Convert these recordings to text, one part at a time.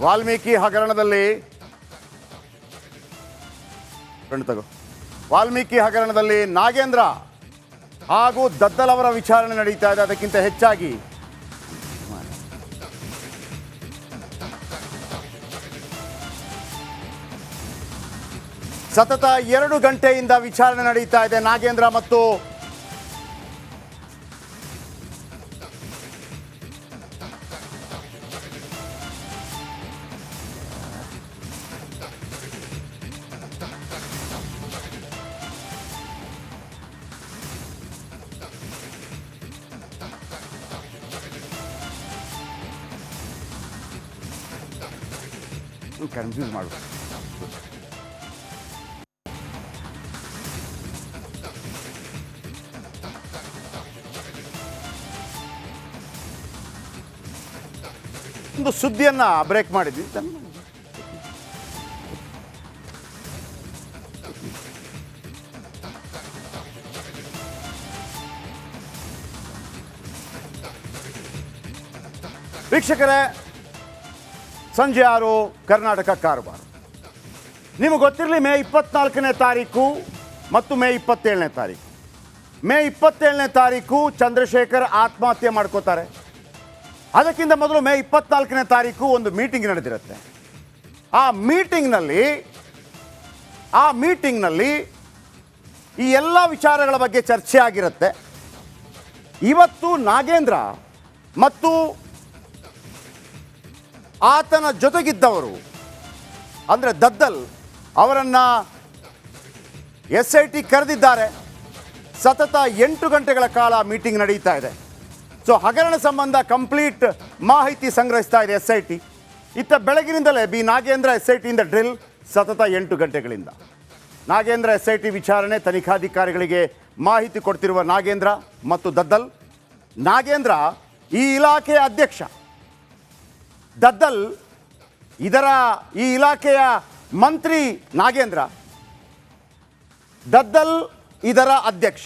ವಾಲ್ಮೀಕಿ ಹಗರಣದಲ್ಲಿ ವಾಲ್ಮೀಕಿ ಹಗರಣದಲ್ಲಿ ನಾಗೇಂದ್ರ ಹಾಗೂ ದದ್ದಲ್ ಅವರ ವಿಚಾರಣೆ ನಡೀತಾ ಇದೆ. ಅದಕ್ಕಿಂತ ಹೆಚ್ಚಾಗಿ ಸತತ 2 ಗಂಟೆಯಿಂದ ವಿಚಾರಣೆ ನಡೀತಾ ಇದೆ. ನಾಗೇಂದ್ರ ಮತ್ತು ಕನ್ಫ್ಯೂಸ್ ಮಾಡಬೇಕು. ಒಂದು ಸುದ್ದಿಯನ್ನ ಬ್ರೇಕ್ ಮಾಡಿದ್ವಿ. ವೀಕ್ಷಕರೇ, ಸಂಜೆ 6 ಕರ್ನಾಟಕ ಕಾರವಾರ. ನಿಮಗೆ ಗೊತ್ತಿರಲಿ, ಮೇ 24ನೇ ತಾರೀಕು ಮತ್ತು ಮೇ 27ನೇ ತಾರೀಕು. ಮೇ 27ನೇ ತಾರೀಕು ಚಂದ್ರಶೇಖರ್ ಆತ್ಮಹತ್ಯೆ ಮಾಡ್ಕೋತಾರೆ. ಅದಕ್ಕಿಂತ ಮೊದಲು ಮೇ 24ನೇ ತಾರೀಕು ಒಂದು ಮೀಟಿಂಗ್ ನಡೆದಿರುತ್ತೆ. ಆ ಮೀಟಿಂಗ್ನಲ್ಲಿ ಈ ಎಲ್ಲ ವಿಚಾರಗಳ ಬಗ್ಗೆ ಚರ್ಚೆ ಆಗಿರುತ್ತೆ. ಇವತ್ತು ನಾಗೇಂದ್ರ ಮತ್ತು ಆತನ ಜೊತೆಗಿದ್ದವರು ಅಂದರೆ ದದ್ದಲ್ ಅವರನ್ನು SIT ಕರೆದಿದ್ದಾರೆ. ಸತತ 8 ಗಂಟೆಗಳ ಕಾಲ ಮೀಟಿಂಗ್ ನಡೀತಾ ಇದೆ. ಸೊ ಹಗರಣ ಸಂಬಂಧ ಕಂಪ್ಲೀಟ್ ಮಾಹಿತಿ ಸಂಗ್ರಹಿಸ್ತಾ ಇದೆ SIT. ಇತ್ತ ಬೆಳಗಿನಿಂದಲೇ ನಾಗೇಂದ್ರ SITಯಿಂದ ಡ್ರಿಲ್ ಸತತ 8 ಗಂಟೆಗಳಿಂದ. ನಾಗೇಂದ್ರ SIT ವಿಚಾರಣೆ, ತನಿಖಾಧಿಕಾರಿಗಳಿಗೆ ಮಾಹಿತಿ ಕೊಡ್ತಿರುವ ನಾಗೇಂದ್ರ ಮತ್ತು ದದ್ದಲ್. ನಾಗೇಂದ್ರ ಈ ಇಲಾಖೆಯ ಅಧ್ಯಕ್ಷ, ದದ್ದಲ್ ಈ ಇಲಾಖೆಯ ಮಂತ್ರಿ. ನಾಗೇಂದ್ರ, ದದ್ದಲ್ ಇದರ ಅಧ್ಯಕ್ಷ.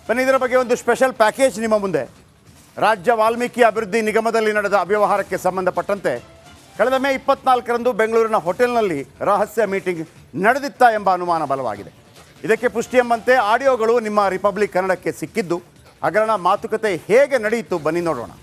ಬನ್ನಿ, ಇದರ ಬಗ್ಗೆ ಒಂದು ಸ್ಪೆಷಲ್ ಪ್ಯಾಕೇಜ್ ನಿಮ್ಮ ಮುಂದೆ. ರಾಜ್ಯ ವಾಲ್ಮೀಕಿ ಅಭಿವೃದ್ಧಿ ನಿಗಮದಲ್ಲಿ ನಡೆದ ಅವ್ಯವಹಾರಕ್ಕೆ ಸಂಬಂಧಪಟ್ಟಂತೆ ಕಳೆದ ಮೇ 24ರಂದು ಬೆಂಗಳೂರಿನ ಹೋಟೆಲ್ನಲ್ಲಿ ರಹಸ್ಯ ಮೀಟಿಂಗ್ ನಡೆದಿತ್ತಾ ಎಂಬ ಅನುಮಾನ ಬಲವಾಗಿದೆ. ಇದಕ್ಕೆ ಪುಷ್ಟಿ ಎಂಬಂತೆ ಆಡಿಯೋಗಳು ನಿಮ್ಮ ರಿಪಬ್ಲಿಕ್ ಕನ್ನಡಕ್ಕೆ ಸಿಕ್ಕಿದ್ದು. ಹಗರಣ ಮಾತುಕತೆ ಹೇಗೆ ನಡೆಯಿತು ಬನ್ನಿ ನೋಡೋಣ.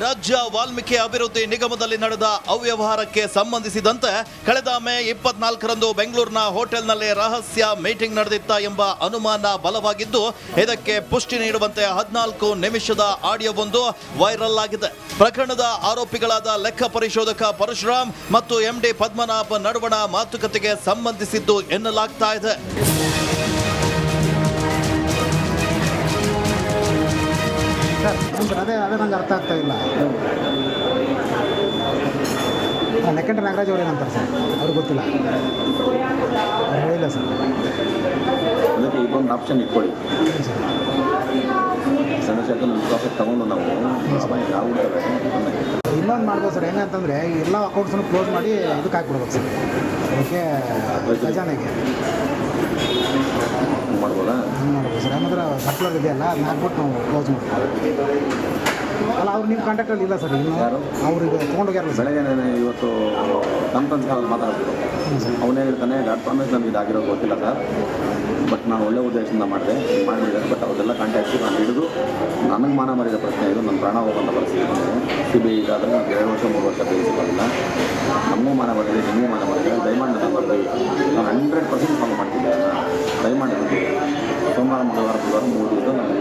ರಾಜ್ಯ ವಾಲ್ಮೀಕಿ ಅಭಿವೃದ್ಧಿ ನಿಗಮದಲ್ಲಿ ನಡೆದ ಅವ್ಯವಹಾರಕ್ಕೆ ಸಂಬಂಧಿಸಿದಂತೆ ಕಳೆದ ಮೇ 24ರಂದು ಬೆಂಗಳೂರಿನ ಹೋಟೆಲ್ನಲ್ಲಿ ರಹಸ್ಯ ಮೀಟಿಂಗ್ ನಡೆದಿತ್ತ ಎಂಬ ಅನುಮಾನ ಬಲವಾಗಿದ್ದು, ಇದಕ್ಕೆ ಪುಷ್ಟಿ ನೀಡುವಂತೆ 14 ನಿಮಿಷದ ಆಡಿಯೋವೊಂದು ವೈರಲ್ ಆಗಿದೆ. ಪ್ರಕರಣದ ಆರೋಪಿಗಳಾದ ಲೆಕ್ಕ ಪರಿಶೋಧಕ ಪರಶುರಾಮ್ ಮತ್ತು MD ಪದ್ಮನಾಭ ನಡುವಣ ಮಾತುಕತೆಗೆ ಸಂಬಂಧಿಸಿದ್ದು ಎನ್ನಲಾಗ್ತಾ ಇದೆ. ಅದೇ ನಂಗೆ ಅರ್ಥ ಆಗ್ತಾ ಇಲ್ಲ. ಲೆಕ್ಕಂಡ್ರೆ ನಾಗರಾಜ್ ಅವ್ರು ಏನಂತಾರೆ ಸರ್? ಅವ್ರಿಗೆ ಗೊತ್ತಿಲ್ಲ, ಹೇಳಿಲ್ಲ ಸರ್. ಅದಕ್ಕೆ ಇದೊಂದು ಆಪ್ಷನ್ ಇಟ್ಕೊಳ್ಳಿ. ಚಂದ್ರಶೇಖರ್ ಪ್ರಾಫಿಟ್ ತಗೊಂಡು ನಾವು ಇನ್ನೊಂದು ಮಾಡ್ಬೋದು ಸರ್. ಹೆಂಗಂತಂದರೆ ಎಲ್ಲ ಅಕೌಂಟ್ಸನ್ನು ಕ್ಲೋಸ್ ಮಾಡಿ ಇದಕ್ಕೆ ಹಾಕ್ಬಿಡ್ಬೇಕು ಸರ್, ಅದಕ್ಕೆ ಖಜಾನೆಗೆ ಮಾಡ್ಬೋದಾ? ಹಂಗೆ ಮಾಡ್ಬೋದು ಸರ್. ಯಾಕಂದ್ರೆ ಸರ್ಕ್ಯುಲರ್ ಇದೆಯಲ್ಲ, ಅದನ್ನ ಹಾಕ್ಬಿಟ್ಟು ನಾವು ಕ್ಲೋಸ್ ಮಾಡ್ತೀವಿ. ಅಲ್ಲ, ಅವ್ರು ನಿಮ್ಮ ಕಾಂಟ್ಯಾಕ್ಟಲ್ಲಿ ಇಲ್ಲ ಸರ್. ಇನ್ನು ಅವ್ರಿಗೆ ತೊಗೊಂಡೋಗ್ಯಾರಲ್ಲ ಸರ್. ಬೆಳಗ್ಗೆ ಇವತ್ತು ಕಾನ್ಫರೆನ್ಸ್ ಕಾಲ್ ಮಾತಾಡ್ತಿದ್ರು. ಅವನೇ ಹೇಳ್ತಾನೆ, ಪ್ರಾಮಿಸ್ ನಮ್ಗೆ ಇದಾಗಿರೋದು ಗೊತ್ತಿಲ್ಲ ಸರ್, ಬಟ್ ನಾನು ಒಳ್ಳೆ ಉದ್ದೇಶದಿಂದ ಮಾಡಿದ್ದಾರೆ. ಬಟ್ ಅವ್ರದ್ದೆಲ್ಲ ಕಾಂಟ್ಯಾಕ್ಟ್ ನಾನು ಹಿಡಿದು ನನಗೆ ಮಾನ ಮರಿದ ಪ್ರಶ್ನೆ ಇದು. ನನ್ನ ಪ್ರಾಣ ಹೋಗುವಂಥ ಪರಿಸ್ಥಿತಿ ಬಂದಿದೆ. CBI ಇದಾದರೆ ನನಗೆ 2 ವರ್ಷ 3 ವರ್ಷ ಬೇಯಿಸಿಲ್ಲ. ನಮಗೂ ಮಾನ ಮರಿದೆ, ನಿಮಗೂ ಮಾನ ಮರಿದೆ. ದಯಮಾಡಿ ನಾನು 100% ಫಾಲೋ ಮಾಡ್ತಿದ್ದೆ. ದಯಮಾಡಿ ನನಗೆ ಸೋಮವಾರ, ಮಂಗಳವಾರ, ಬುಧವಾರ 3 ದಿವಸ ನಾನು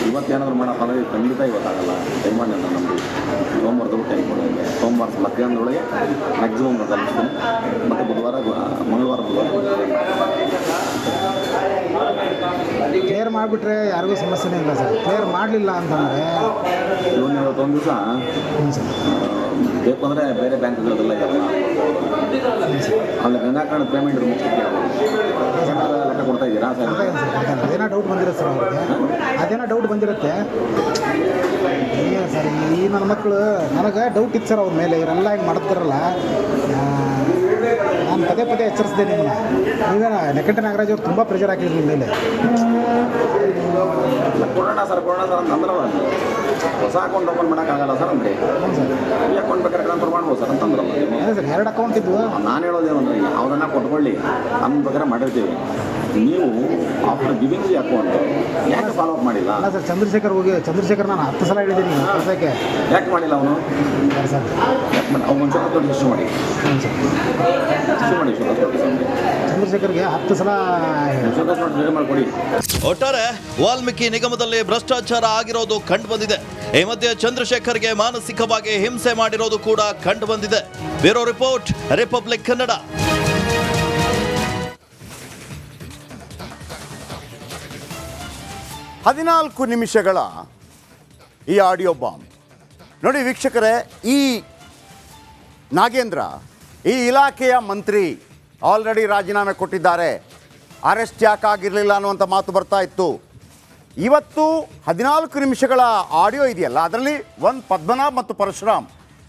ಇವತ್ತೇನಾದರೂ ಮಾಡೋಕ್ಕಾಗಲ್ಲ. ಇದು ಖಂಡಿತ ಇವತ್ತಾಗಲ್ಲ. ದಯಮಾಡಿ ನಾನು ನಮಗೆ ಸೋಮವಾರದೊಳಗೆ ಟೈಮ್ ಕೊಡೋಂಗೆ, ಸೋಮವಾರ ಮಧ್ಯಾಹ್ನದೊಳಗೆ ಮ್ಯಾಕ್ಸಿಮಮ್ ನಾನು ತಲುಪಿಸ್ತೀನಿ. ಮತ್ತು ಮಂಗಳವಾರ, ಬುಧವಾರ ಕ್ಲಿಯರ್ ಮಾಡಿಬಿಟ್ರೆ ಯಾರಿಗೂ ಸಮಸ್ಯೆನೇ ಇಲ್ಲ ಸರ್. ಕ್ಲಿಯರ್ ಮಾಡಲಿಲ್ಲ ಅಂತಂದರೆ ಇವತ್ತೊಂದು ದಿವಸ ಬೇಕು ಅಂದರೆ ಬೇರೆ ಬ್ಯಾಂಕ್ಗಳದೆಲ್ಲ ಅಲ್ಲಿ ಗಂಗಾಕರಣ ಪೇಮೆಂಟ್ ಲೆಕ್ಕ ಕೊಡ್ತಾ ಇದ್ದೀರಾ ಸರ್? ಅದೇನೋ ಡೌಟ್ ಬಂದಿರುತ್ತೆ ಸರ್ ಅವ್ರಿಗೆ. ಅದೇನೋ ಡೌಟ್ ಬಂದಿರುತ್ತೆ ಸರ್. ಈ ನನ್ನ ಮಕ್ಕಳು ನನಗೆ ಡೌಟ್ ಇತ್ತು ಸರ್ ಅವ್ರ ಮೇಲೆ. ಇವರೆಲ್ಲ ಹಿಂಗೆ ಮಾಡ್ತಾರಲ್ಲ, ಪದೇ ಪದೇ ಎಚ್ಚರಿಸಿದೆ ನಿಮ್ಮನ್ನ. ನೀವೇನ ನೆಕ್ಕಂಟ ನಾಗರಾಜ್ ಅವರು ತುಂಬ ಪ್ರೆಷರ್ ಹಾಕಿದ್ರು ನಿಮ್ಮ ಮೇಲೆ. ಕೊಡೋಣ ಸರ್ ಅಂತ ಅಂದ್ರೆ ಹೊಸ ಅಕೌಂಟ್ ಓಪನ್ ಮಾಡೋಕ್ಕಾಗಲ್ಲ ಸರ್ ಅಂದರೆ ಹ್ಞೂ ಸರ್. ಈ ಅಕೌಂಟ್ ಬೇಕಾದ್ರೆ ಟ್ರಾನ್ಸ್ಫರ್ ಮಾಡ್ಬೋದು ಸರ್ ಅಂತಂದ್ರಲ್ಲ. ಅದೇ ಸರ್ 2 ಅಕೌಂಟ್ ಇದ್ವು. ನಾನು ಹೇಳೋದೇನು ಅಂದರೆ ಯಾವುದನ್ನ ಕೊಟ್ಕೊಳ್ಳಿ ನಮ್ಮ ಪ್ರಕಾರ ಮಾಡಿರ್ತೀವಿ. ನೀವು ಆಫ್ಟರ್ ಗಿವಿಂಗ್ ದಿ ಅಕೌಂಟ್ ಯಾಕೆ ಫಾಲೋ ಅಪ್ ಮಾಡಿಲ್ಲ? ಅಲ್ಲ ಸರ್, ಚಂದ್ರಶೇಖರ್ ನಾನು 10 ಸಲ ಹೇಳಿದ್ದೀನಿ ಕೆಲಸಕ್ಕೆ. ಯಾಕೆ ಮಾಡಿಲ್ಲ ಅವನು? ಸರ್ ಯಾಕೆ ಮಾಡಿ ಅವ್ನು ಒಂದು ಸ್ವಲ್ಪ ಇಶ್ಯೂ ಮಾಡಿ ಹ್ಞೂ ಸರ್. ಇಶ್ಯೂ ಮಾಡಿ ಚಂದ್ರಶೇಖರ್ಗೆ 10 ಸಲ ಬೇಗ ಮಾಡಿಕೊಡಿ. ಒಟ್ಟಾರೆ ವಾಲ್ಮೀಕಿ ನಿಗಮದಲ್ಲಿ ಭ್ರಷ್ಟಾಚಾರ ಆಗಿರೋದು ಕಂಡು ಬಂದಿದೆ. ಈ ಮಧ್ಯೆ ಚಂದ್ರಶೇಖರ್ಗೆ ಮಾನಸಿಕವಾಗಿ ಹಿಂಸೆ ಮಾಡಿರೋದು ಕೂಡ ಕಂಡು ಬಂದಿದೆ. Bureau report, republic Kannada. ಹದಿನಾಲ್ಕು ನಿಮಿಷಗಳ ಈ ಆಡಿಯೋ ಬಾಂಬ್ ನೋಡಿ ವೀಕ್ಷಕರೇ. ಈ ನಾಗೇಂದ್ರ ಈ ಇಲಾಖೆಯ ಮಂತ್ರಿ ಆಲ್ರೆಡಿ ರಾಜೀನಾಮೆ ಕೊಟ್ಟಿದ್ದಾರೆ. ಅರೆಸ್ಟ್ ಯಾಕಾಗಿರಲಿಲ್ಲ ಅನ್ನುವಂಥ ಮಾತು ಬರ್ತಾ ಇತ್ತು. ಇವತ್ತು 14 ನಿಮಿಷಗಳ ಆಡಿಯೋ ಇದೆಯಲ್ಲ, ಅದರಲ್ಲಿ ಒಂದು ಪದ್ಮನಾಭ್ ಮತ್ತು ಪರಶುರಾಮ್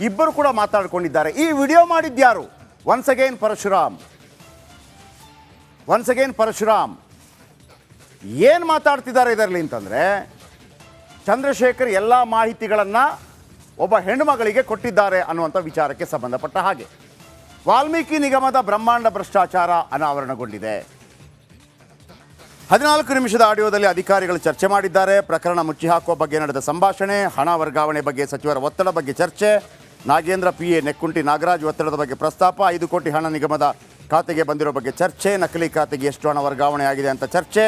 ಇಬ್ಬರು ಕೂಡ ಮಾತಾಡ್ಕೊಂಡಿದ್ದಾರೆ. ಈ ವಿಡಿಯೋ ಮಾಡಿದ್ಯಾರು? ಒನ್ಸ್ ಅಗೇನ್ ಪರಶುರಾಮ್ ಏನು ಮಾತಾಡ್ತಿದ್ದಾರೆ ಇದರಲ್ಲಿ ಅಂತಂದರೆ, ಚಂದ್ರಶೇಖರ್ ಎಲ್ಲ ಮಾಹಿತಿಗಳನ್ನು ಒಬ್ಬ ಹೆಣ್ಣುಮಗಳಿಗೆ ಕೊಟ್ಟಿದ್ದಾರೆ ಅನ್ನುವಂಥ ವಿಚಾರಕ್ಕೆ ಸಂಬಂಧಪಟ್ಟ ಹಾಗೆ ವಾಲ್ಮೀಕಿ ನಿಗಮದ ಬ್ರಹ್ಮಾಂಡ ಭ್ರಷ್ಟಾಚಾರ ಅನಾವರಣಗೊಂಡಿದೆ. 14 ನಿಮಿಷದ ಆಡಿಯೋದಲ್ಲಿ ಅಧಿಕಾರಿಗಳು ಚರ್ಚೆ ಮಾಡಿದ್ದಾರೆ. ಪ್ರಕರಣ ಮುಚ್ಚಿ ಹಾಕುವ ಬಗ್ಗೆ ನಡೆದ ಸಂಭಾಷಣೆ, ಹಣ ವರ್ಗಾವಣೆ ಬಗ್ಗೆ ಸಚಿವರ ಒತ್ತಡ ಬಗ್ಗೆ ಚರ್ಚೆ, ನಾಗೇಂದ್ರ PA ನೆಕ್ಕುಂಟಿ ನಾಗರಾಜ್ ಒತ್ತಡದ ಬಗ್ಗೆ ಪ್ರಸ್ತಾಪ, 5 ಕೋಟಿ ಹಣ ನಿಗಮದ ಖಾತೆಗೆ ಬಂದಿರೋ ಬಗ್ಗೆ ಚರ್ಚೆ, ನಕಲಿ ಖಾತೆಗೆ ಎಷ್ಟು ಹಣ ವರ್ಗಾವಣೆ ಆಗಿದೆ ಅಂತ ಚರ್ಚೆ,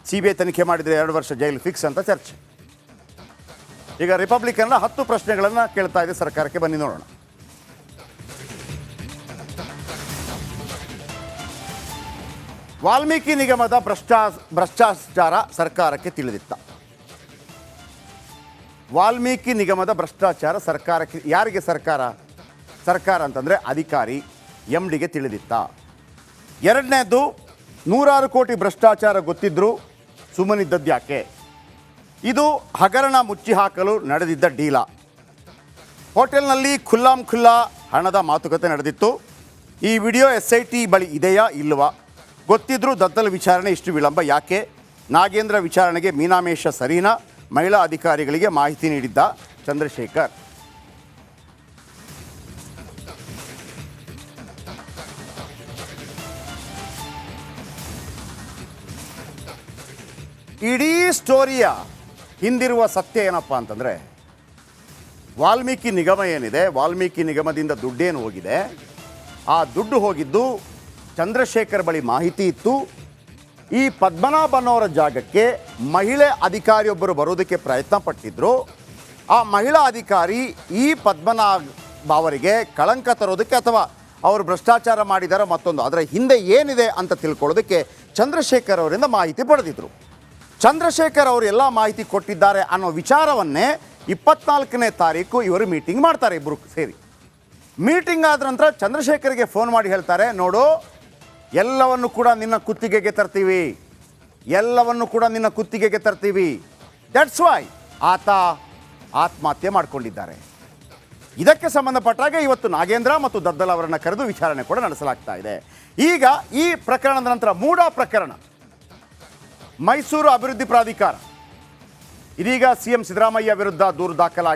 CBI ತನಿಖೆ ಮಾಡಿದರೆ 2 ವರ್ಷ ಜೈಲು ಫಿಕ್ಸ್ ಅಂತ ಚರ್ಚೆ. ಈಗ ರಿಪಬ್ಲಿಕನ್ನ 10 ಪ್ರಶ್ನೆಗಳನ್ನು ಕೇಳ್ತಾ ಇದೆ ಸರ್ಕಾರಕ್ಕೆ. ಬನ್ನಿ ನೋಡೋಣ. ವಾಲ್ಮೀಕಿ ನಿಗಮದ ಭ್ರಷ್ಟಾಚಾರ ಸರ್ಕಾರಕ್ಕೆ ತಿಳಿದಿತ್ತ? ವಾಲ್ಮೀಕಿ ನಿಗಮದ ಭ್ರಷ್ಟಾಚಾರ ಸರ್ಕಾರಕ್ಕೆ, ಯಾರಿಗೆ ಸರ್ಕಾರ ಅಂತಂದರೆ ಅಧಿಕಾರಿ MDಗೆ ತಿಳಿದಿತ್ತ? ಎರಡನೇದು, 106 ಕೋಟಿ ಭ್ರಷ್ಟಾಚಾರ ಗೊತ್ತಿದ್ದರೂ ಸುಮ್ಮನಿದ್ದದ್ಯಾಕೆ? ಇದು ಹಗರಣ ಮುಚ್ಚಿ ಹಾಕಲು ನಡೆದಿದ್ದ ಡೀಲ. ಹೋಟೆಲ್ನಲ್ಲಿ ಖುಲ್ಲಾ ಹಣದ ಮಾತುಕತೆ ನಡೆದಿತ್ತು. ಈ ವಿಡಿಯೋ SIT ಬಳಿ ಇದೆಯಾ ಇಲ್ಲವಾ? ಗೊತ್ತಿದ್ರೂ ದದ್ದಲ ವಿಚಾರಣೆ ಇಷ್ಟು ವಿಳಂಬ ಯಾಕೆ? ನಾಗೇಂದ್ರ ವಿಚಾರಣೆಗೆ ಮೀನಾಮೇಷ ಸರಿನಾ? ಮಹಿಳಾ ಅಧಿಕಾರಿಗಳಿಗೆ ಮಾಹಿತಿ ನೀಡಿದ್ದ ಚಂದ್ರಶೇಖರ್. ಇಡೀ ಸ್ಟೋರಿಯ ಹಿಂದಿರುವ ಸತ್ಯ ಏನಪ್ಪ ಅಂತಂದರೆ, ವಾಲ್ಮೀಕಿ ನಿಗಮ ಏನಿದೆ, ವಾಲ್ಮೀಕಿ ನಿಗಮದಿಂದ ದುಡ್ಡೇನು ಹೋಗಿದೆ, ಆ ದುಡ್ಡು ಹೋಗಿದ್ದು ಚಂದ್ರಶೇಖರ್ ಬಳಿ ಮಾಹಿತಿ ಇತ್ತು. ಈ ಪದ್ಮನಾಭ್ ಅನ್ನೋರ ಜಾಗಕ್ಕೆ ಮಹಿಳೆ ಅಧಿಕಾರಿಯೊಬ್ಬರು ಬರೋದಕ್ಕೆ ಪ್ರಯತ್ನ ಪಟ್ಟಿದ್ರು. ಆ ಮಹಿಳಾ ಅಧಿಕಾರಿ ಈ ಪದ್ಮನಾಭ್ ಅವರಿಗೆ ಕಳಂಕ ತರೋದಕ್ಕೆ ಅಥವಾ ಅವರು ಭ್ರಷ್ಟಾಚಾರ ಮಾಡಿದಾರೋ ಮತ್ತೊಂದು, ಅದರ ಹಿಂದೆ ಏನಿದೆ ಅಂತ ತಿಳ್ಕೊಳ್ಳೋದಕ್ಕೆ ಚಂದ್ರಶೇಖರ್ ಅವರಿಂದ ಮಾಹಿತಿ ಪಡೆದಿದ್ರು. ಚಂದ್ರಶೇಖರ್ ಅವರು ಎಲ್ಲ ಮಾಹಿತಿ ಕೊಟ್ಟಿದ್ದಾರೆ ಅನ್ನೋ ವಿಚಾರವನ್ನೇ 24ನೇ ತಾರೀಕು ಇವರು ಮೀಟಿಂಗ್ ಮಾಡ್ತಾರೆ. ಇಬ್ಬರು ಸೇರಿ ಮೀಟಿಂಗ್ ಆದ ನಂತರ ಚಂದ್ರಶೇಖರ್ಗೆ ಫೋನ್ ಮಾಡಿ ಹೇಳ್ತಾರೆ, ನೋಡು ಎಲ್ಲವನ್ನು ಕೂಡ ನಿನ್ನ ಕುತ್ತಿಗೆಗೆ ತರ್ತೀವಿ. ದಟ್ಸ್ ವೈ ಆತ ಆತ್ಮಹತ್ಯೆ ಮಾಡಿಕೊಂಡಿದ್ದಾರೆ. ಇದಕ್ಕೆ ಸಂಬಂಧಪಟ್ಟಾಗ ಇವತ್ತು ನಾಗೇಂದ್ರ ಮತ್ತು ದದ್ದಲ್ ಅವರನ್ನು ಕರೆದು ವಿಚಾರಣೆ ಕೂಡ ನಡೆಸಲಾಗ್ತಾ ಇದೆ. ಈಗ ಈ ಪ್ರಕರಣದ ನಂತರ ಮೂಡಾ ಪ್ರಕರಣ, ಮೈಸೂರು ಅಭಿವೃದ್ಧಿ ಪ್ರಾಧಿಕಾರ, ಇದೀಗ CM ಸಿದ್ದರಾಮಯ್ಯ ವಿರುದ್ಧ ದೂರು ದಾಖಲಾಗಿದೆ.